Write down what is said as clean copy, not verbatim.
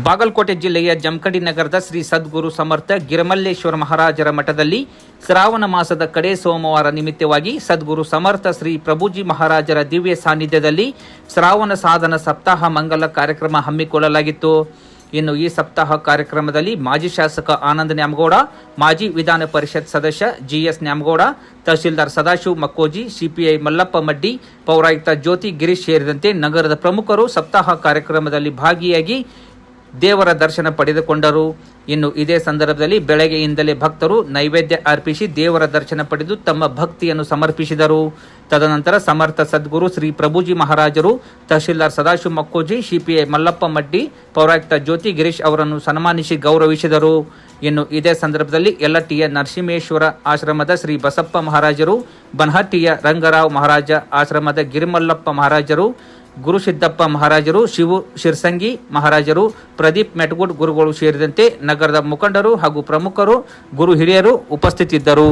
ಬಾಗಲಕೋಟೆ ಜಿಲ್ಲೆಯ ಜಮಖಂಡಿ ನಗರದ ಶ್ರೀ ಸದ್ಗುರು ಸಮರ್ಥ ಗಿರಿಮಲ್ಲೇಶ್ವರ ಮಹಾರಾಜರ ಮಠದಲ್ಲಿ ಶ್ರಾವಣ ಮಾಸದ ಕಡೆ ಸೋಮವಾರ ನಿಮಿತ್ತವಾಗಿ ಸದ್ಗುರು ಸಮರ್ಥ ಶ್ರೀ ಪ್ರಭುಜಿ ಮಹಾರಾಜರ ದಿವ್ಯ ಸಾನ್ನಿಧ್ಯದಲ್ಲಿ ಶ್ರಾವಣ ಸಾಧನ ಸಪ್ತಾಹ ಮಂಗಲ ಕಾರ್ಯಕ್ರಮ ಹಮ್ಮಿಕೊಳ್ಳಲಾಗಿತ್ತು. ಇನ್ನು ಈ ಸಪ್ತಾಹ ಕಾರ್ಯಕ್ರಮದಲ್ಲಿ ಮಾಜಿ ಶಾಸಕ ಆನಂದ್ ನ್ಯಾಮಗೌಡ, ಮಾಜಿ ವಿಧಾನ ಪರಿಷತ್ ಸದಸ್ಯ ಜಿಎಸ್ ನ್ಯಾಮಗೌಡ, ತಹಶೀಲ್ದಾರ್ ಸದಾಶಿವ್ ಮಕ್ಕೋಜಿ, ಸಿಪಿಐ ಮಲ್ಲಪ್ಪ ಮಡ್ಡಿ, ಪೌರಾಯುಕ್ತ ಜ್ಯೋತಿ ಗಿರೀಶ್ ಸೇರಿದಂತೆ ನಗರದ ಪ್ರಮುಖರು ಸಪ್ತಾಹ ಕಾರ್ಯಕ್ರಮದಲ್ಲಿ ಭಾಗಿಯಾಗಿ ದೇವರ ದರ್ಶನ ಪಡೆದುಕೊಂಡರು. ಇನ್ನು ಇದೇ ಸಂದರ್ಭದಲ್ಲಿ ಬೆಳಗ್ಗೆಯಿಂದಲೇ ಭಕ್ತರು ನೈವೇದ್ಯ ಅರ್ಪಿಸಿ ದೇವರ ದರ್ಶನ ಪಡೆದು ತಮ್ಮ ಭಕ್ತಿಯನ್ನು ಸಮರ್ಪಿಸಿದರು. ತದನಂತರ ಸಮರ್ಥ ಸದ್ಗುರು ಶ್ರೀ ಪ್ರಭುಜಿ ಮಹಾರಾಜರು ತಹಶೀಲ್ದಾರ್ ಸದಾಶಿವ್ ಮಕ್ಕೋಜಿ, ಸಿಪಿಐ ಮಲ್ಲಪ್ಪ ಮಡ್ಡಿ, ಪೌರಾಯುಕ್ತ ಜ್ಯೋತಿ ಗಿರೀಶ್ ಅವರನ್ನು ಸನ್ಮಾನಿಸಿ ಗೌರವಿಸಿದರು. ಇನ್ನು ಇದೇ ಸಂದರ್ಭದಲ್ಲಿ ಯಲಟ್ಟಿಯ ನರಸಿಂಹೇಶ್ವರ ಆಶ್ರಮದ ಶ್ರೀ ಬಸಪ್ಪ ಮಹಾರಾಜರು, ಬನಹಟ್ಟಿಯ ರಂಗರಾವ್ ಮಹಾರಾಜ ಆಶ್ರಮದ ಗಿರಿಮಲ್ಲಪ್ಪ ಮಹಾರಾಜರು, ಗುರುಸಿದ್ದಪ್ಪ ಮಹಾರಾಜರು, ಶಿವು ಶಿರ್ಸಂಗಿ ಮಹಾರಾಜರು, ಪ್ರದೀಪ್ ಮೆಟ್ಗುಡ್ ಗುರುಗಳು ಸೇರಿದಂತೆ ನಗರದ ಮುಖಂಡರು ಹಾಗೂ ಪ್ರಮುಖರು, ಗುರು ಹಿರಿಯರು ಉಪಸ್ಥಿತಿದ್ದರು.